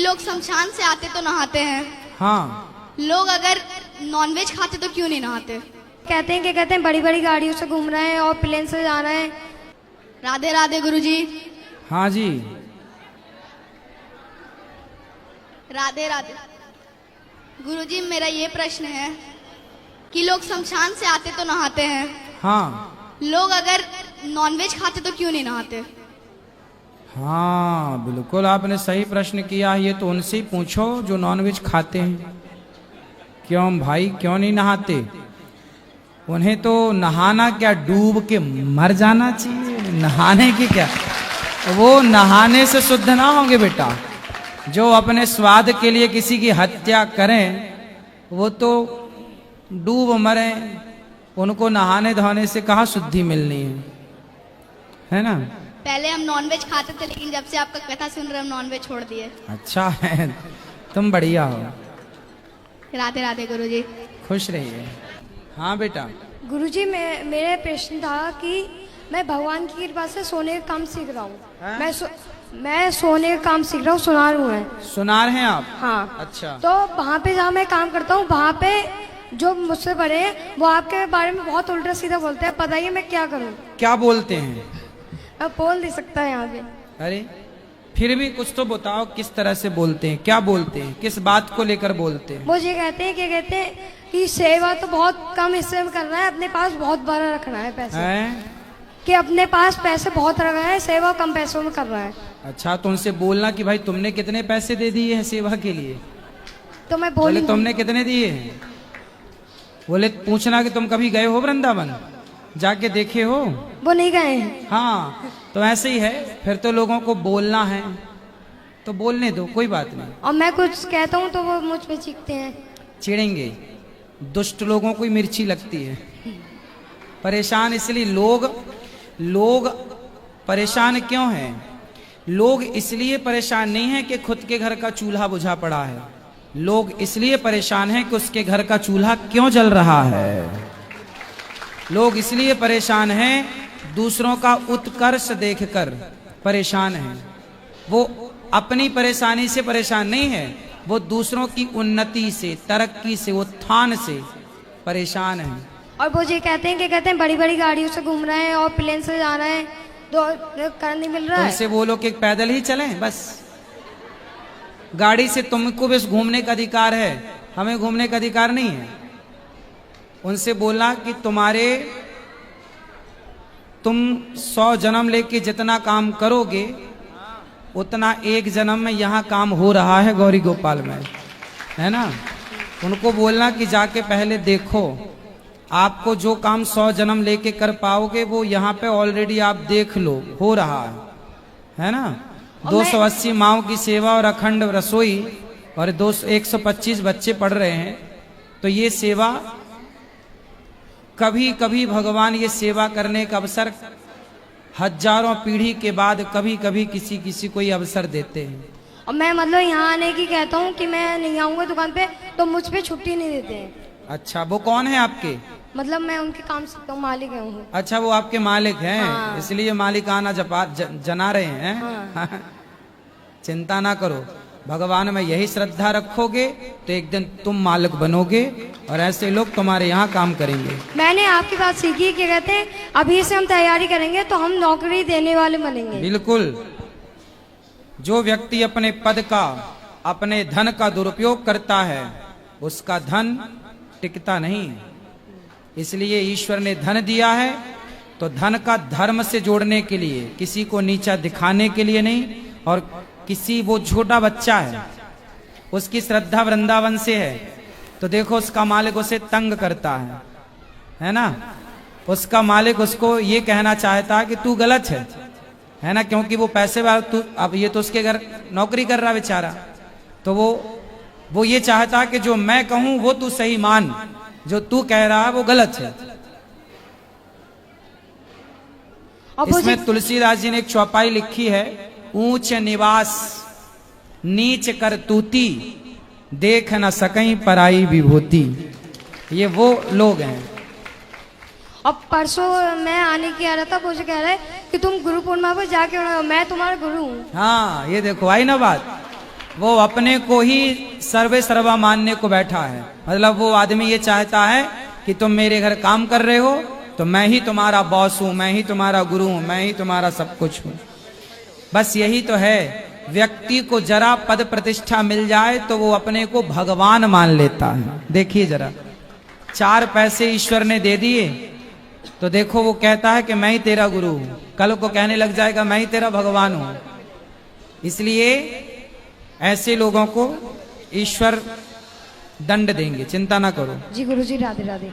लोग शमशान से आते तो नहाते हैं। हाँ, लोग अगर नॉनवेज खाते तो क्यों नहीं नहाते? कहते हैं बड़ी बड़ी गाड़ियों से घूम रहे हैं और प्लेन से जा रहे हैं। राधे राधे गुरुजी। हाँ जी, राधे राधे गुरुजी, मेरा ये प्रश्न है कि लोग शमशान से आते तो नहाते हैं। हाँ, लोग अगर नॉनवेज खाते तो क्यों नहीं नहाते? हाँ, बिल्कुल आपने सही प्रश्न किया। ये तो उनसे ही पूछो जो नॉनवेज खाते हैं। क्यों भाई, क्यों नहीं नहाते? उन्हें तो नहाना क्या, डूब के मर जाना चाहिए। नहाने की क्या, वो नहाने से शुद्ध ना होंगे बेटा। जो अपने स्वाद के लिए किसी की हत्या करें वो तो डूब मरे, उनको नहाने धोने से कहाँ शुद्धि मिलनी है ना? पहले हम नॉनवेज खाते थे, लेकिन जब से आपका कथा सुन रहे हम नॉनवेज छोड़ दिए। अच्छा है, तुम बढ़िया हो। राधे राधे गुरुजी। खुश रहिए। हाँ बेटा। गुरुजी, मेरे प्रश्न था कि मैं भगवान की कृपा से सोने का काम सीख रहा हूँ। मैं सोने का काम सीख रहा हूँ, सुनार हूँ मैं। सुनार हैं आप? हाँ। अच्छा। तो वहाँ पे जहाँ मैं काम करता हूँ, वहाँ पे जो मुझसे बड़े हैं वो आपके बारे में बहुत उल्टा सीधा बोलते हैं। बताइए मैं क्या करूँ? क्या बोलते हैं? अब बोल नहीं सकता यहाँ पे। अरे फिर भी कुछ तो बताओ, किस तरह से बोलते हैं, क्या बोलते हैं, किस बात को लेकर बोलते हैं? मुझे कहते हैं कि सेवा तो बहुत कम हिस्से में कर रहा है, अपने पास बहुत बड़ा रख रहा है पैसे। कि अपने पास पैसे बहुत रख रहा है, सेवा कम पैसों में कर रहा है। अच्छा, तो उनसे बोलना कि भाई तुमने कितने पैसे दे दिए हैं सेवा के लिए? तो मैं बोले तुमने कितने दिए हैं? बोले पूछना कि तुम कभी गए हो वृंदावन, जाके देखे हो? वो नहीं गए हैं। हाँ, तो ऐसे ही है। फिर तो लोगों को बोलना है तो बोलने दो, कोई बात नहीं। और मैं कुछ कहता हूँ तो वो मुझ पे चीखते हैं। चिढ़ेंगे, दुष्ट लोगों को मिर्ची लगती है। परेशान इसलिए लोग परेशान क्यों हैं? लोग इसलिए परेशान नहीं है कि खुद के घर का चूल्हा बुझा पड़ा है। लोग इसलिए परेशान हैं कि उसके घर का चूल्हा क्यों जल रहा है। लोग इसलिए परेशान हैं, दूसरों का उत्कर्ष देखकर परेशान हैं। वो अपनी परेशानी से परेशान नहीं है, वो दूसरों की उन्नति से, तरक्की से, उत्थान से परेशान है। और वो ये कहते हैं बड़ी बड़ी गाड़ियों से घूम रहे हैं और प्लेन से जा रहे हैं, तो करने नहीं मिल रहा है। उनसे बोलो कि पैदल ही चलें बस। गाड़ी से तुमको बस घूमने का अधिकार है, हमें घूमने का अधिकार नहीं है। उनसे बोलना कि तुम 100 जन्म लेके जितना काम करोगे उतना एक जन्म में यहाँ काम हो रहा है गौरी गोपाल में, है ना? उनको बोलना कि जाके पहले देखो, आपको जो काम 100 जन्म लेके कर पाओगे वो यहाँ पे ऑलरेडी आप देख लो, हो रहा है ना? 280 माओं की सेवा और अखंड रसोई और 125 बच्चे पढ़ रहे हैं। तो ये सेवा कभी कभी भगवान ये सेवा करने का अवसर हजारों पीढ़ी के बाद कभी कभी किसी को ये अवसर देते हैं। और मैं मतलब यहाँ आने की कहता हूँ कि मैं नहीं आऊंगा दुकान पे, तो मुझ पे छुट्टी नहीं देते हैं। अच्छा, वो कौन है आपके? मतलब मैं उनके काम सीखता हूँ, मालिक हूँ। अच्छा, वो आपके मालिक हैं। हाँ। इसलिए मालिक आना जना रहे हैं। हाँ। चिंता ना करो, भगवान में यही श्रद्धा रखोगे तो एक दिन तुम मालिक बनोगे और ऐसे लोग तुम्हारे यहाँ काम करेंगे। मैंने आपकी बात सीखी कि कहते हैं अभी से हम तैयारी करेंगे तो हम नौकरी देने वाले बनेंगे। बिल्कुल। जो व्यक्ति अपने पद का, अपने धन का दुरुपयोग करता है उसका धन टिकता नहीं। इसलिए ईश्वर ने धन दिया है तो धन का धर्म से जोड़ने के लिए, किसी को नीचा दिखाने के लिए नहीं। और किसी, वो छोटा बच्चा है, उसकी श्रद्धा वृंदावन से है, तो देखो उसका मालिक उसे तंग करता है ना? उसका मालिक उसको ये कहना चाहता है कि तू गलत है ना? क्योंकि वो पैसे वाला, तू अब ये तो उसके घर नौकरी कर रहा बेचारा, तो वो ये चाहता है कि जो मैं कहूं वो तू सही मान, जो तू कह रहा है वो गलत है। इसमें तुलसीदास जी ने एक चौपाई लिखी है, ऊंच निवास नीच कर तूती, देख न सकई पराई विभूति। ये वो लोग हैं। अब परसों मैं आने की आ रहा था, मुझे कह रहा है कि तुम गुरु पूर्णिमा पर जाके, मैं तुम्हारा गुरु हूँ। हाँ, ये देखो आई ना बात। वो अपने को ही सर्वे सर्वा मानने को बैठा है। मतलब वो आदमी ये चाहता है कि तुम मेरे घर काम कर रहे हो तो मैं ही तुम्हारा बॉस हूं, मैं ही तुम्हारा गुरु हूं, मैं ही तुम्हारा सब कुछ हूं। बस यही तो है, व्यक्ति को जरा पद प्रतिष्ठा मिल जाए तो वो अपने को भगवान मान लेता है। देखिए जरा, 4 पैसे ईश्वर ने दे दिए तो देखो वो कहता है कि मैं ही तेरा गुरु हूं, कल को कहने लग जाएगा मैं ही तेरा भगवान हूं। इसलिए ऐसे लोगों को ईश्वर दंड देंगे, चिंता ना करो। जी गुरुजी, राधे राधे।